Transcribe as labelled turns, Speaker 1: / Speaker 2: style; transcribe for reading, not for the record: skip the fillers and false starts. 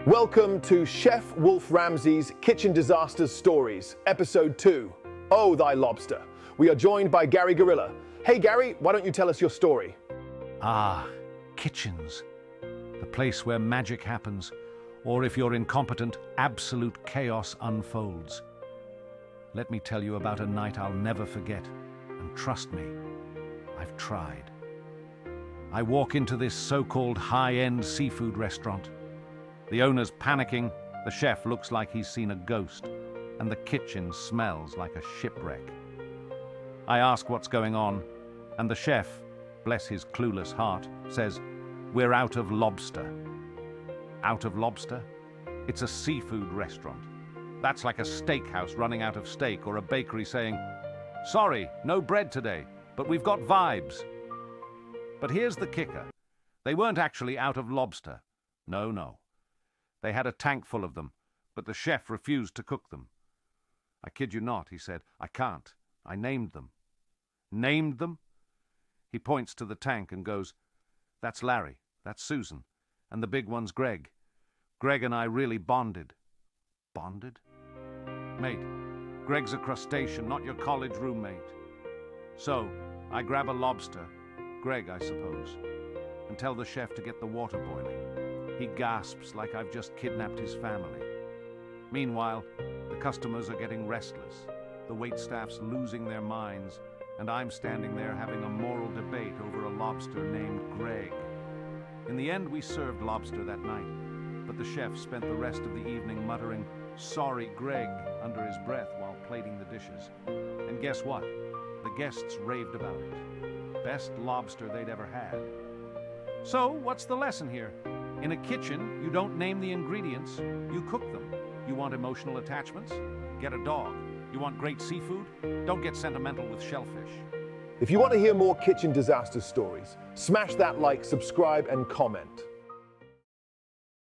Speaker 1: Welcome to Chef Wolf Ramsey's Kitchen Disasters Stories, Episode 2, Oh, Thy Lobster. We are joined by Gary Gorilla. Hey Gary, why don't you tell us your story?
Speaker 2: Kitchens. The place where magic happens, or if you're incompetent, absolute chaos unfolds. Let me tell you about a night I'll never forget, and trust me, I've tried. I walk into this so-called high-end seafood restaurant. The owner's panicking, the chef looks like he's seen a ghost, and the kitchen smells like a shipwreck. I ask what's going on, and the chef, bless his clueless heart, says, "We're out of lobster." Out of lobster? It's a seafood restaurant. That's like a steakhouse running out of steak or a bakery saying, "Sorry, no bread today, but we've got vibes." But here's the kicker. They weren't actually out of lobster. No. They had a tank full of them, but the chef refused to cook them. "I kid you not," he said. "I can't. I named them." Named them? He points to the tank and goes, "That's Larry, that's Susan, and the big one's Greg. Greg and I really bonded." Bonded? Mate, Greg's a crustacean, not your college roommate. So, I grab a lobster, Greg I suppose, and tell the chef to get the water boiling. He gasps like I've just kidnapped his family. Meanwhile, the customers are getting restless, the waitstaff's losing their minds, and I'm standing there having a moral debate over a lobster named Greg. In the end, we served lobster that night, but the chef spent the rest of the evening muttering, "Sorry, Greg," under his breath while plating the dishes. And guess what? The guests raved about it. Best lobster they'd ever had. So, what's the lesson here? In a kitchen, you don't name the ingredients, you cook them. You want emotional attachments? Get a dog. You want great seafood? Don't get sentimental with shellfish.
Speaker 1: If you want to hear more kitchen disaster stories, smash that like, subscribe, and comment.